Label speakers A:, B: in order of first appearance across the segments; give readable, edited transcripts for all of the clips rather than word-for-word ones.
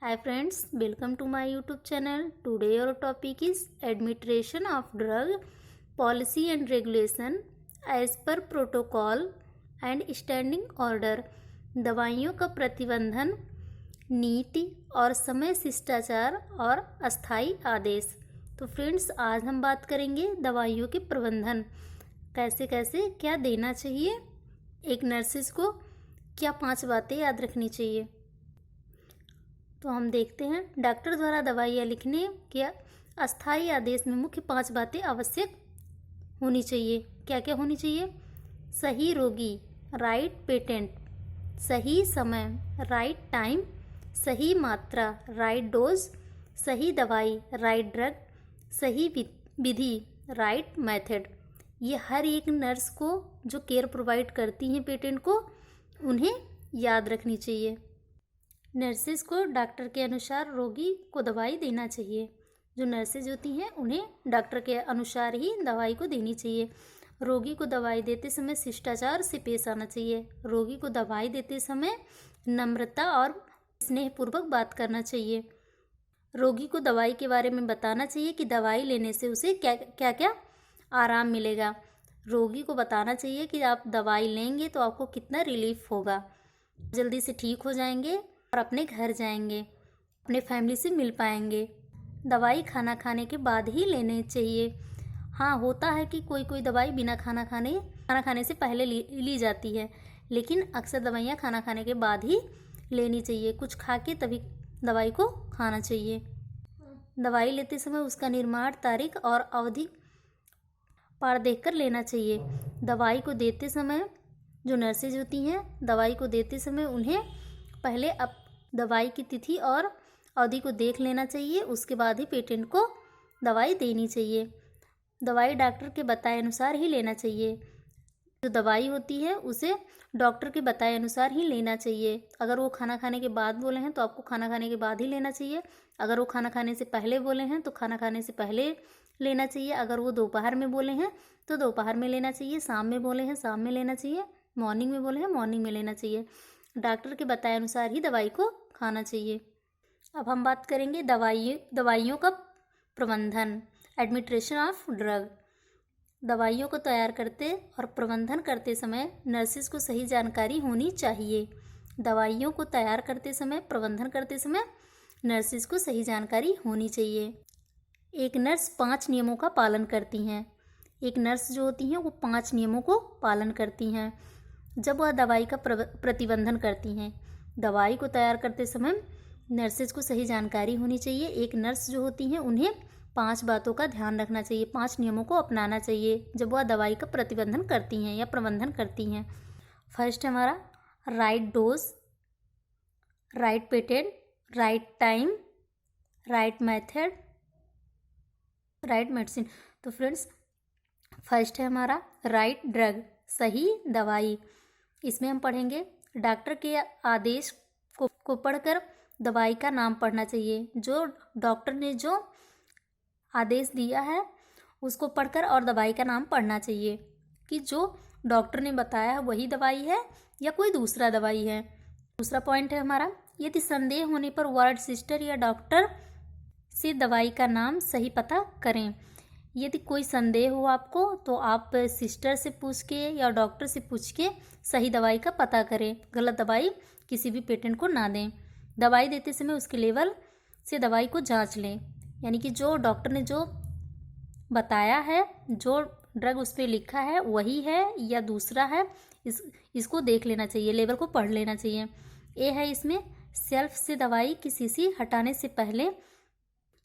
A: Hi friends, welcome to my YouTube channel. Today our topic is administration of drug policy and regulation as per protocol and standing order. दवाइयों का प्रतिबंधन, नीति और समय शिष्टाचार और अस्थायी आदेश। तो फ्रेंड्स, आज हम बात करेंगे दवाइयों के प्रबंधन, कैसे कैसे क्या देना चाहिए, एक नर्सिस को क्या 5 बातें याद रखनी चाहिए। तो हम देखते हैं, डॉक्टर द्वारा दवाइयाँ लिखने के अस्थायी आदेश में मुख्य 5 बातें आवश्यक होनी चाहिए। क्या क्या होनी चाहिए? सही रोगी, राइट पेटेंट, सही समय, राइट टाइम, सही मात्रा, राइट डोज, सही दवाई, राइट ड्रग, सही विधि, राइट मेथड। ये हर एक नर्स को जो केयर प्रोवाइड करती हैं पेशेंट को, उन्हें याद रखनी चाहिए। नर्सेज को डॉक्टर के अनुसार रोगी को दवाई देना चाहिए। जो नर्सेज होती हैं उन्हें डॉक्टर के अनुसार ही दवाई को देनी चाहिए। रोगी को दवाई देते समय शिष्टाचार से पेश आना चाहिए। रोगी को दवाई देते समय नम्रता और स्नेहपूर्वक बात करना चाहिए। रोगी को दवाई के बारे में बताना चाहिए कि दवाई लेने से उसे क्या क्या आराम मिलेगा। रोगी को बताना चाहिए कि आप दवाई लेंगे तो आपको कितना रिलीफ होगा, जल्दी से ठीक हो जाएंगे और अपने घर जाएंगे, अपने फैमिली से मिल पाएंगे। दवाई खाना खाने के बाद ही लेने चाहिए। हाँ, होता है कि कोई कोई दवाई बिना खाना खाने से पहले ली जाती है, लेकिन अक्सर दवाइयाँ खाना खाने के बाद ही लेनी चाहिए। कुछ खा के तभी दवाई को खाना चाहिए। दवाई लेते समय उसका निर्माण तारीख और अवधि पार देखकर लेना चाहिए। दवाई को देते समय जो नर्सेज होती हैं, दवाई को देते समय उन्हें पहले दवाई की तिथि और अवधि को देख लेना चाहिए, उसके बाद ही पेशेंट को दवाई देनी चाहिए। दवाई डॉक्टर के बताए अनुसार ही लेना चाहिए। जो दवाई होती है उसे डॉक्टर के बताए अनुसार ही लेना चाहिए। अगर वो खाना खाने के बाद बोले हैं तो आपको खाना खाने के बाद ही लेना चाहिए। अगर वो खाना खाने से पहले बोले हैं तो खाना खाने से पहले लेना चाहिए। अगर वो दोपहर में बोले हैं तो दोपहर में लेना चाहिए। शाम में बोले हैं शाम में लेना चाहिए। मॉर्निंग में बोले हैं मॉर्निंग में लेना चाहिए। डॉक्टर के बताए अनुसार ही दवाई को खाना चाहिए। अब हम बात करेंगे दवाइयों का प्रबंधन, एडमिनिस्ट्रेशन ऑफ ड्रग। दवाइयों को तैयार करते और प्रबंधन करते समय नर्सिस को सही जानकारी होनी चाहिए। दवाइयों को तैयार करते समय, प्रबंधन करते समय नर्सिस को सही जानकारी होनी चाहिए। एक नर्स 5 नियमों का पालन करती हैं। एक नर्स जो होती हैं वो 5 नियमों को पालन करती हैं जब वह दवाई का प्रतिबंधन करती हैं। दवाई को तैयार करते समय नर्सेज को सही जानकारी होनी चाहिए। एक नर्स जो होती हैं उन्हें 5 बातों का ध्यान रखना चाहिए, 5 नियमों को अपनाना चाहिए जब वह दवाई का प्रतिबंधन करती हैं या प्रबंधन करती हैं। फर्स्ट हमारा right dose, right patent, right time, right method, right medicine. तो फ्रेंड्स, फर्स्ट है हमारा राइट ड्रग, सही दवाई। इसमें हम पढ़ेंगे डॉक्टर के आदेश को पढ़कर दवाई का नाम पढ़ना चाहिए। जो डॉक्टर ने जो आदेश दिया है उसको पढ़कर और दवाई का नाम पढ़ना चाहिए कि जो डॉक्टर ने बताया है वही दवाई है या कोई दूसरा दवाई है। दूसरा पॉइंट है हमारा, यदि संदेह होने पर वार्ड सिस्टर या डॉक्टर से दवाई का नाम सही पता करें। यदि कोई संदेह हो आपको तो आप सिस्टर से पूछ के या डॉक्टर से पूछ के सही दवाई का पता करें। गलत दवाई किसी भी पेशेंट को ना दें। दवाई देते समय उसके लेवल से दवाई को जांच लें, यानी कि जो डॉक्टर ने जो बताया है, जो ड्रग उस पर लिखा है वही है या दूसरा है, इसको देख लेना चाहिए, लेवल को पढ़ लेना चाहिए। ये है इसमें शेल्फ से दवाई की शीशी हटाने से पहले,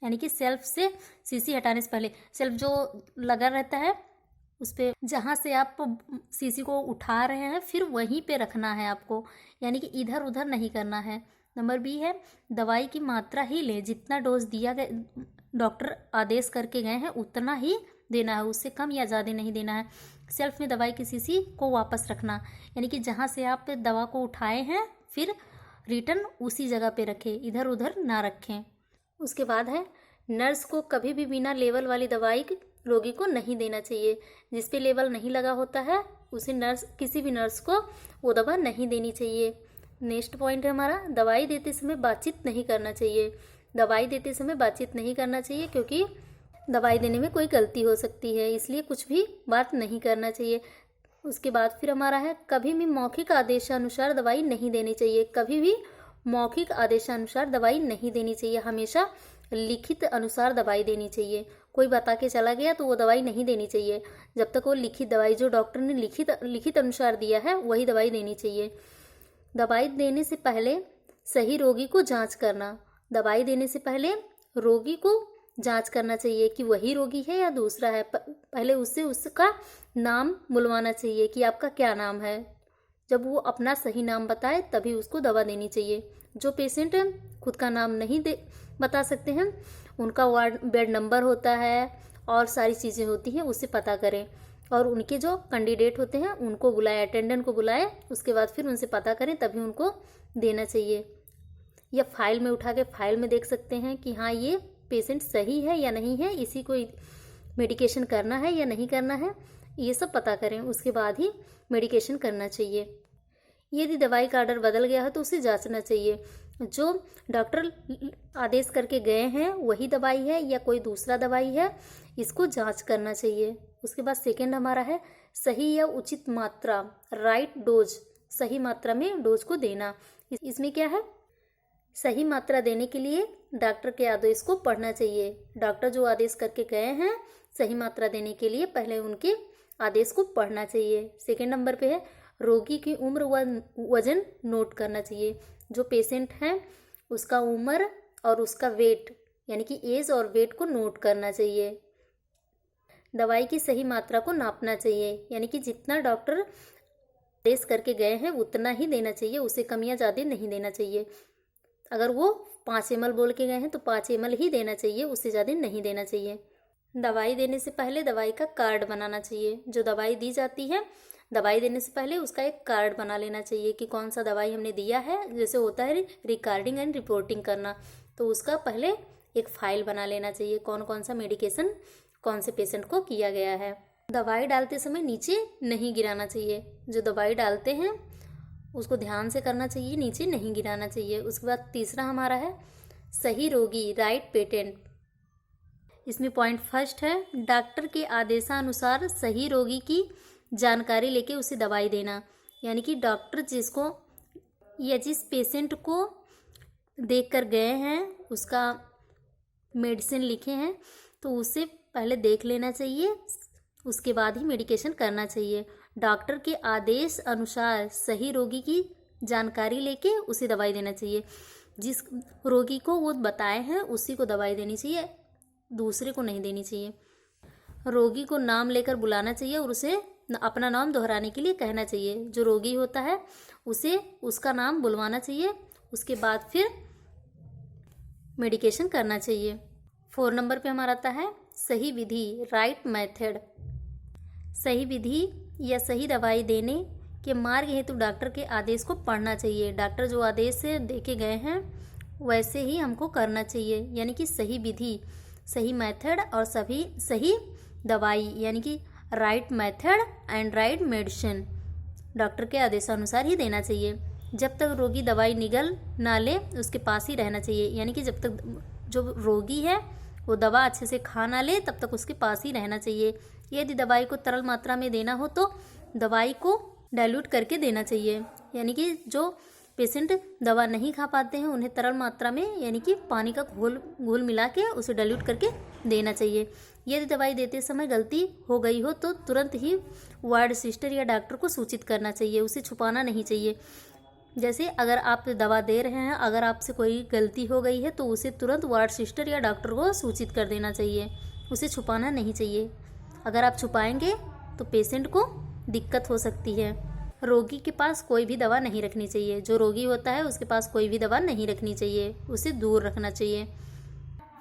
A: यानी कि शेल्फ से शीशी हटाने से पहले, शेल्फ जो लगा रहता है उस पर जहाँ से आप शीशी को उठा रहे हैं फिर वहीं पे रखना है आपको, यानी कि इधर उधर नहीं करना है। नंबर बी है दवाई की मात्रा ही लें, जितना डोज दिया गया डॉक्टर आदेश करके गए हैं उतना ही देना है, उससे कम या ज़्यादा नहीं देना है। शेल्फ में दवाई की शीशी को वापस रखना, यानी कि जहाँ से आप दवा को उठाए हैं फिर रिटर्न उसी जगह पे रखें, इधर उधर ना रखें। उसके बाद है नर्स को कभी भी बिना लेवल वाली दवाई रोगी को नहीं देना चाहिए। जिस पे लेवल नहीं लगा होता है उसे किसी भी नर्स को वो दवा नहीं देनी चाहिए। नेक्स्ट पॉइंट है हमारा, दवाई देते समय बातचीत नहीं करना चाहिए। दवाई देते समय बातचीत नहीं करना चाहिए क्योंकि दवाई देने में कोई गलती हो सकती है, इसलिए कुछ भी बात नहीं करना चाहिए। उसके बाद फिर हमारा है, कभी भी मौखिक आदेशानुसार दवाई नहीं देनी चाहिए। कभी भी मौखिक आदेशानुसार दवाई नहीं देनी चाहिए, हमेशा लिखित अनुसार दवाई देनी चाहिए। कोई बता के चला गया तो वो दवाई नहीं देनी चाहिए। जब तक वो लिखित दवाई जो डॉक्टर ने लिखित अनुसार दिया है वही दवाई देनी चाहिए। दवाई देने से पहले सही रोगी को जांच करना। दवाई देने से पहले रोगी को जांच करना चाहिए कि वही रोगी है या दूसरा है। पहले उससे उसका नाम बुलवाना चाहिए कि आपका क्या नाम है। जब वो अपना सही नाम बताए तभी उसको दवा देनी चाहिए। जो पेशेंट खुद का नाम नहीं बता सकते हैं, उनका वार्ड बेड नंबर होता है और सारी चीज़ें होती हैं, उससे पता करें। और उनके जो कैंडिडेट होते हैं उनको बुलाए, अटेंडेंट को बुलाए, उसके बाद फिर उनसे पता करें तभी उनको देना चाहिए। या फाइल में उठा के फाइल में देख सकते हैं कि हाँ ये पेशेंट सही है या नहीं है, इसी को मेडिकेशन करना है या नहीं करना है, ये सब पता करें, उसके बाद ही मेडिकेशन करना चाहिए। यदि दवाई का ऑर्डर बदल गया है तो उसे जांचना चाहिए। जो डॉक्टर आदेश करके गए हैं वही दवाई है या कोई दूसरा दवाई है, इसको जांच करना चाहिए। उसके बाद सेकंड हमारा है, सही या उचित मात्रा, राइट डोज, सही मात्रा में डोज को देना। इसमें क्या है, सही मात्रा देने के लिए डॉक्टर के आदेश को पढ़ना चाहिए। डॉक्टर जो आदेश करके गए हैं सही मात्रा देने के लिए पहले उनके आदेश को पढ़ना चाहिए। सेकंड नंबर पे है, रोगी की उम्र व वजन नोट करना चाहिए। जो पेशेंट है उसका उम्र और उसका वेट यानी कि एज और वेट को नोट करना चाहिए। दवाई की सही मात्रा को नापना चाहिए, यानी कि जितना डॉक्टर आदेश करके गए हैं उतना ही देना चाहिए, उससे कम या ज़्यादा नहीं देना चाहिए। अगर वो 5 ml बोल के गए हैं तो 5 ml ही देना चाहिए, उससे ज़्यादा नहीं देना चाहिए। दवाई देने से पहले दवाई का कार्ड बनाना चाहिए। जो दवाई दी जाती है दवाई देने से पहले उसका एक कार्ड बना लेना चाहिए कि कौन सा दवाई हमने दिया है। जैसे होता है रिकॉर्डिंग एंड रिपोर्टिंग करना, तो उसका पहले एक फाइल बना लेना चाहिए, कौन कौन सा मेडिकेशन कौन से पेशेंट को किया गया है। दवाई डालते समय नीचे नहीं गिराना चाहिए। जो दवाई डालते हैं उसको ध्यान से करना चाहिए, नीचे नहीं गिराना चाहिए। उसके बाद तीसरा हमारा है, सही रोगी, राइट पेशेंट। इसमें पॉइंट फर्स्ट है, डॉक्टर के आदेशानुसार सही रोगी की जानकारी लेके उसे दवाई देना। यानी कि डॉक्टर जिसको या जिस पेशेंट को देख कर गए हैं उसका मेडिसिन लिखे हैं तो उसे पहले देख लेना चाहिए, उसके बाद ही मेडिकेशन करना चाहिए। डॉक्टर के आदेश अनुसार सही रोगी की जानकारी लेके उसे दवाई देना चाहिए। जिस रोगी को वो बताए हैं उसी को दवाई देनी चाहिए, दूसरे को नहीं देनी चाहिए। रोगी को नाम लेकर बुलाना चाहिए और उसे अपना नाम दोहराने के लिए कहना चाहिए। जो रोगी होता है उसे उसका नाम बुलवाना चाहिए, उसके बाद फिर मेडिकेशन करना चाहिए। 4 नंबर पे हमारा आता है, सही विधि, राइट मेथड। सही विधि या सही दवाई देने के मार्ग हेतु डॉक्टर के आदेश को पढ़ना चाहिए। डॉक्टर जो आदेश से दे के गए हैं वैसे ही हमको करना चाहिए, यानी कि सही विधि, सही मेथड और सही दवाई, यानी कि right method and right medicine doctor के आदेशानुसार ही देना चाहिए। जब तक रोगी दवाई निगल ना ले उसके पास ही रहना चाहिए, यानी कि जब तक जो रोगी है वो दवा अच्छे से खा ना ले तब तक उसके पास ही रहना चाहिए। यदि दवाई को तरल मात्रा में देना हो तो दवाई को डाइल्यूट करके देना चाहिए, यानी कि जो पेशेंट दवा नहीं खा पाते हैं उन्हें तरल मात्रा में यानी कि पानी का घोल मिला के उसे डाइल्यूट करके देना चाहिए। यदि दवाई देते समय गलती हो गई हो तो तुरंत ही वार्ड सिस्टर या डॉक्टर को सूचित करना चाहिए, उसे छुपाना नहीं चाहिए। जैसे अगर आप दवा दे रहे हैं, अगर आपसे कोई गलती हो गई है तो उसे तुरंत वार्ड सिस्टर या डॉक्टर को सूचित कर देना चाहिए, उसे छुपाना नहीं चाहिए। अगर आप छुपाएंगे तो पेशेंट को दिक्कत हो सकती है। रोगी के पास कोई भी दवा नहीं रखनी चाहिए। जो रोगी होता है उसके पास कोई भी दवा नहीं रखनी चाहिए, उसे दूर रखना चाहिए।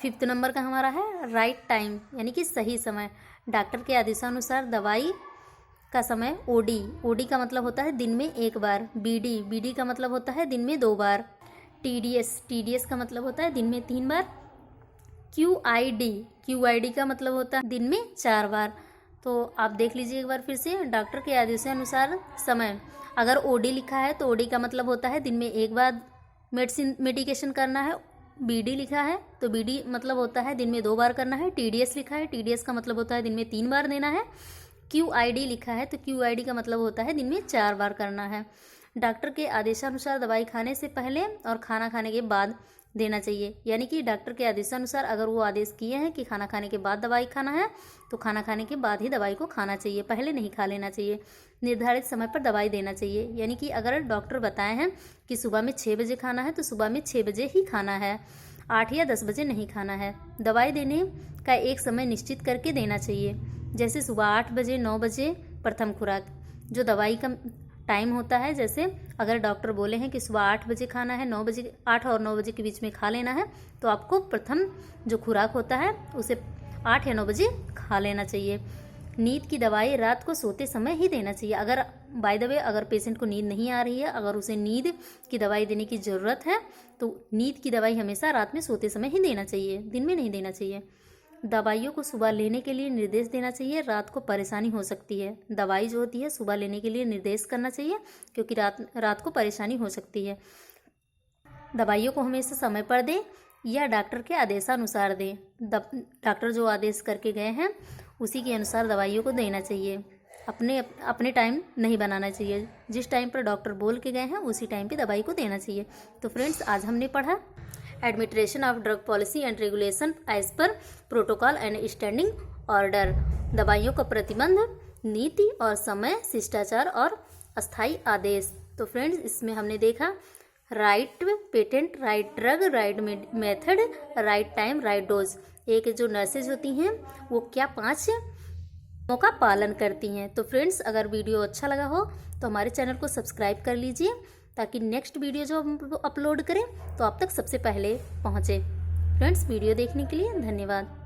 A: 5 नंबर का हमारा है, राइट टाइम, यानी कि सही समय। डॉक्टर के आदेशानुसार दवाई का समय ओडी का मतलब होता है दिन में 1 बार। बीडी का मतलब होता है दिन में 2 बार। टीडीएस का मतलब होता है दिन में 3 बार। क्यूआईडी का मतलब होता है दिन में 4 बार। तो आप देख लीजिए एक बार फिर से। डॉक्टर के आदेशानुसार समय, अगर ओडी लिखा है तो ओडी का मतलब होता है दिन में एक बार मेडिकेशन करना है। बीडी लिखा है तो बीडी मतलब होता है दिन में 2 बार करना है। टीडीएस लिखा है, टीडीएस का मतलब होता है दिन में 3 बार देना है। क्यूआईडी लिखा है तो क्यूआईडी का मतलब होता है दिन में 4 बार करना है। डॉक्टर के आदेशानुसार दवाई खाने से पहले और खाना खाने के बाद देना चाहिए, यानी कि डॉक्टर के आदेशानुसार अगर वो आदेश किए हैं कि खाना खाने के बाद दवाई खाना है तो खाना खाने के बाद ही दवाई को खाना चाहिए, पहले नहीं खा लेना चाहिए। निर्धारित समय पर दवाई देना चाहिए, यानी कि अगर डॉक्टर बताए हैं कि सुबह में 6 बजे खाना है तो सुबह में 6 बजे ही खाना है, 8 या 10 बजे नहीं खाना है। दवाई देने का एक समय निश्चित करके देना चाहिए, जैसे सुबह 8 बजे 9 बजे प्रथम खुराक। जो दवाई का टाइम होता है, जैसे अगर डॉक्टर बोले हैं कि सुबह 8 बजे खाना है, 9 बजे 8 और 9 बजे के बीच में खा लेना है, तो आपको प्रथम जो खुराक होता है उसे 8 या 9 बजे खा लेना चाहिए। नींद की दवाई रात को सोते समय ही देना चाहिए। अगर बाय द वे अगर पेशेंट को नींद नहीं आ रही है, अगर उसे नींद की दवाई देने की ज़रूरत है तो नींद की दवाई हमेशा रात में सोते समय ही देना चाहिए, दिन में नहीं देना चाहिए। दवाइयों को सुबह लेने के लिए निर्देश देना चाहिए, रात को परेशानी हो सकती है। दवाई जो होती है सुबह लेने के लिए निर्देश करना चाहिए, क्योंकि रात को परेशानी हो सकती है। दवाइयों को हमेशा समय पर दें या डॉक्टर के आदेशानुसार दें। डॉक्टर जो आदेश करके गए हैं उसी के अनुसार दवाइयों को देना चाहिए। अपने टाइम नहीं बनाना चाहिए, जिस टाइम पर डॉक्टर बोल के गए हैं उसी टाइम पे दवाई को देना चाहिए। तो फ्रेंड्स, आज हमने पढ़ा administration of drug policy and regulation as पर प्रोटोकॉल एंड स्टैंडिंग ऑर्डर। दवाइयों का प्रतिबंध, नीति और समय, शिष्टाचार और अस्थायी आदेश। तो फ्रेंड्स, इसमें हमने देखा right patent, right drug, right method, right time, right dose. एक जो नर्सेज होती हैं वो क्या 5 नियमों का पालन करती हैं। तो फ्रेंड्स, अगर वीडियो अच्छा लगा हो तो हमारे चैनल को सब्सक्राइब कर लीजिए, ताकि नेक्स्ट वीडियो जो हम अपलोड करें तो आप तक सबसे पहले पहुंचे। फ्रेंड्स, वीडियो देखने के लिए धन्यवाद।